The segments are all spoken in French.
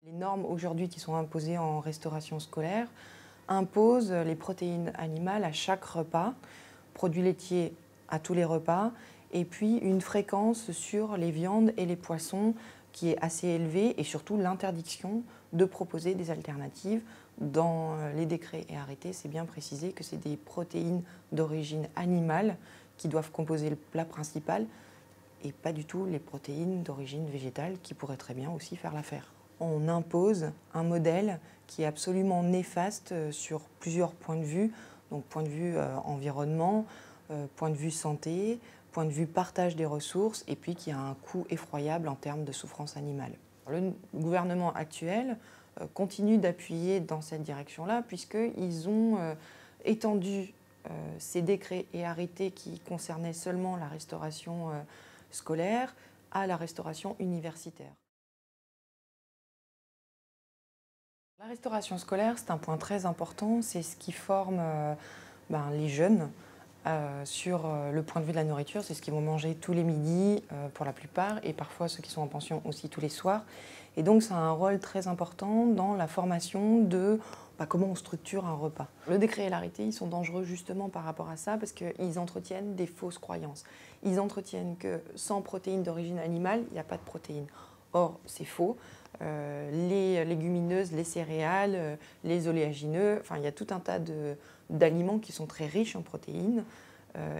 Les normes aujourd'hui qui sont imposées en restauration scolaire imposent les protéines animales à chaque repas, produits laitiers à tous les repas, et puis une fréquence sur les viandes et les poissons qui est assez élevée, et surtout l'interdiction de proposer des alternatives. Dans les décrets et arrêtés, c'est bien précisé que c'est des protéines d'origine animale qui doivent composer le plat principal et pas du tout les protéines d'origine végétale qui pourraient très bien aussi faire l'affaire. On impose un modèle qui est absolument néfaste sur plusieurs points de vue, donc point de vue environnement, point de vue santé, point de vue partage des ressources, et puis qui a un coût effroyable en termes de souffrance animale. Le gouvernement actuel continue d'appuyer dans cette direction-là, puisqu'ils ont étendu ces décrets et arrêtés qui concernaient seulement la restauration scolaire à la restauration universitaire. La restauration scolaire, c'est un point très important, c'est ce qui forme les jeunes sur le point de vue de la nourriture, c'est ce qu'ils vont manger tous les midis pour la plupart, et parfois ceux qui sont en pension aussi tous les soirs. Et donc ça a un rôle très important dans la formation de comment on structure un repas. Le décret et l'arrêté, ils sont dangereux justement par rapport à ça, parce qu'ils entretiennent des fausses croyances. Ils entretiennent que sans protéines d'origine animale, il n'y a pas de protéines. Or, c'est faux. Les légumineuses, les céréales, les oléagineux, enfin, il y a tout un tas d'aliments qui sont très riches en protéines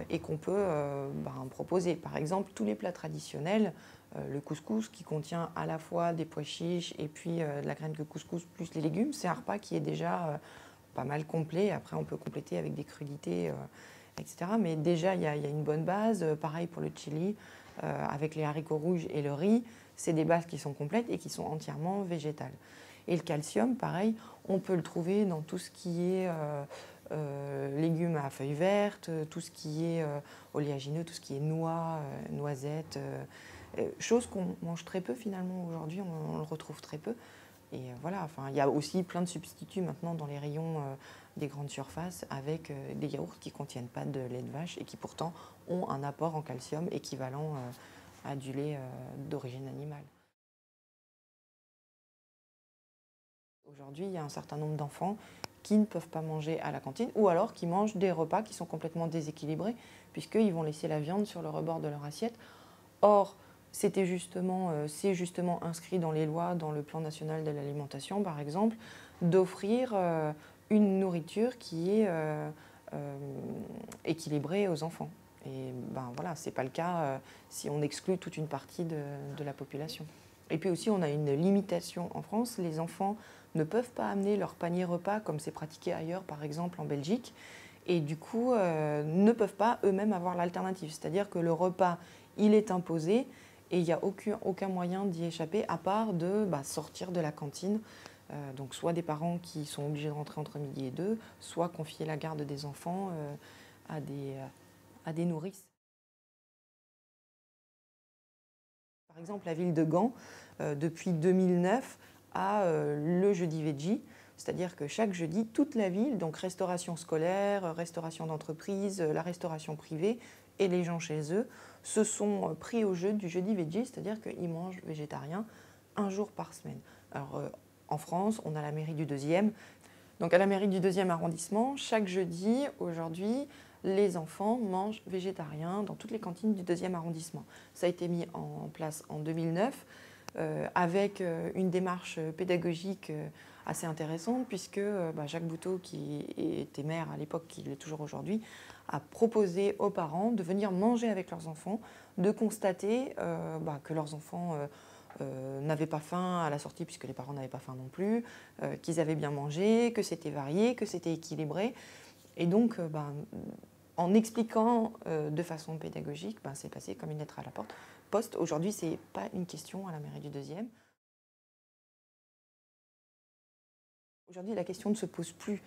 et qu'on peut proposer. Par exemple, tous les plats traditionnels, le couscous qui contient à la fois des pois chiches et puis de la graine de couscous plus les légumes, c'est un repas qui est déjà pas mal complet. Après, on peut compléter avec des crudités, etc. Mais déjà, il y a une bonne base. Pareil pour le chili, avec les haricots rouges et le riz. C'est des bases qui sont complètes et qui sont entièrement végétales. Et le calcium, pareil, on peut le trouver dans tout ce qui est légumes à feuilles vertes, tout ce qui est oléagineux, tout ce qui est noix, noisettes, choses qu'on mange très peu finalement aujourd'hui, on le retrouve très peu. Et voilà, enfin, il y a aussi plein de substituts maintenant dans les rayons des grandes surfaces avec des yaourts qui ne contiennent pas de lait de vache et qui pourtant ont un apport en calcium équivalent à du lait d'origine animale. Aujourd'hui, il y a un certain nombre d'enfants qui ne peuvent pas manger à la cantine ou alors qui mangent des repas qui sont complètement déséquilibrés puisqu'ils vont laisser la viande sur le rebord de leur assiette. Or, c'est justement inscrit dans les lois, dans le plan national de l'alimentation par exemple, d'offrir une nourriture qui est équilibrée aux enfants. Et voilà, ce n'est pas le cas si on exclut toute une partie de la population. Et puis aussi, on a une limitation en France. Les enfants ne peuvent pas amener leur panier repas comme c'est pratiqué ailleurs, par exemple en Belgique, et du coup ne peuvent pas eux-mêmes avoir l'alternative. C'est-à-dire que le repas, il est imposé et il n'y a aucun moyen d'y échapper à part de sortir de la cantine. Donc soit des parents qui sont obligés de rentrer entre midi et 2, soit confier la garde des enfants à des nourrices. Par exemple, la ville de Gand, depuis 2009, a le jeudi veggie, c'est-à-dire que chaque jeudi, toute la ville, donc restauration scolaire, restauration d'entreprise, la restauration privée et les gens chez eux, se sont pris au jeu du jeudi veggie, c'est-à-dire qu'ils mangent végétarien un jour par semaine. Alors, en France, on a la mairie du 2e. Donc à la mairie du 2e arrondissement, chaque jeudi, aujourd'hui, les enfants mangent végétarien dans toutes les cantines du 2e arrondissement. Ça a été mis en place en 2009 avec une démarche pédagogique assez intéressante puisque Jacques Boutot, qui était maire à l'époque, qui l'est toujours aujourd'hui, a proposé aux parents de venir manger avec leurs enfants, de constater que leurs enfants n'avaient pas faim à la sortie puisque les parents n'avaient pas faim non plus, qu'ils avaient bien mangé, que c'était varié, que c'était équilibré. Et donc, en expliquant de façon pédagogique, c'est passé comme une lettre à la poste. Aujourd'hui, ce n'est pas une question à la mairie du 2e. Aujourd'hui, la question ne se pose plus.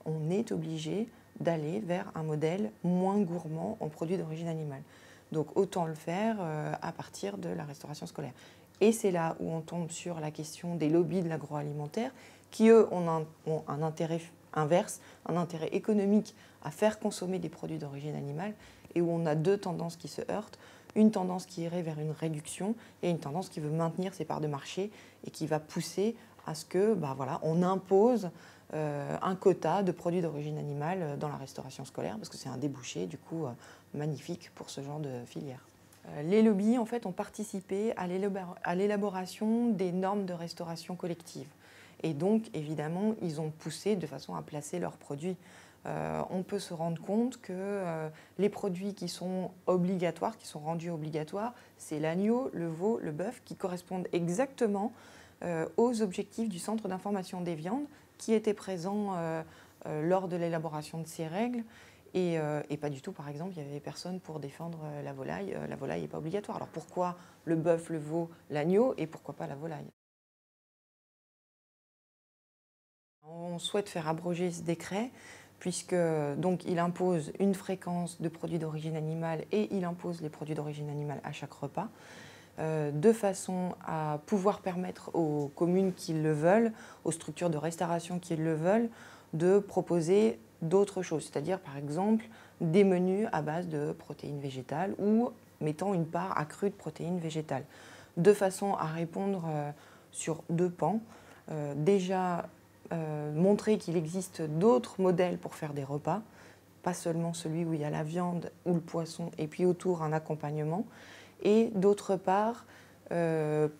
On est obligé d'aller vers un modèle moins gourmand en produits d'origine animale. Donc autant le faire à partir de la restauration scolaire. Et c'est là où on tombe sur la question des lobbies de l'agroalimentaire qui, eux, ont un intérêt inverse, un intérêt économique à faire consommer des produits d'origine animale et où on a deux tendances qui se heurtent. Une tendance qui irait vers une réduction et une tendance qui veut maintenir ses parts de marché et qui va pousser à ce que voilà, on impose un quota de produits d'origine animale dans la restauration scolaire, parce que c'est un débouché du coup magnifique pour ce genre de filière. Les lobbies en fait, ont participé à l'élaboration des normes de restauration collective. Et donc, évidemment, ils ont poussé de façon à placer leurs produits. On peut se rendre compte que les produits qui sont obligatoires, qui sont rendus obligatoires, c'est l'agneau, le veau, le bœuf, qui correspondent exactement aux objectifs du Centre d'information des viandes, qui était présent lors de l'élaboration de ces règles. Et pas du tout, par exemple, il n'y avait personne pour défendre la volaille. La volaille n'est pas obligatoire. Alors pourquoi le bœuf, le veau, l'agneau et pourquoi pas la volaille? On souhaite faire abroger ce décret puisque donc, il impose une fréquence de produits d'origine animale et il impose les produits d'origine animale à chaque repas, de façon à pouvoir permettre aux communes qui le veulent, aux structures de restauration qui le veulent, de proposer d'autres choses, c'est-à-dire par exemple des menus à base de protéines végétales ou mettant une part accrue de protéines végétales, de façon à répondre sur deux pans. Déjà, montrer qu'il existe d'autres modèles pour faire des repas, pas seulement celui où il y a la viande ou le poisson et puis autour un accompagnement, et d'autre part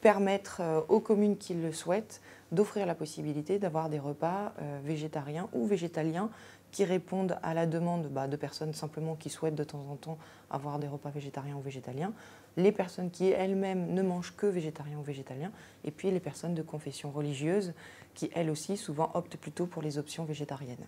permettre aux communes qui le souhaitent d'offrir la possibilité d'avoir des repas végétariens ou végétaliens qui répondent à la demande de personnes simplement qui souhaitent de temps en temps avoir des repas végétariens ou végétaliens, les personnes qui elles-mêmes ne mangent que végétariens ou végétaliens, et puis les personnes de confession religieuse qui elles aussi souvent optent plutôt pour les options végétariennes.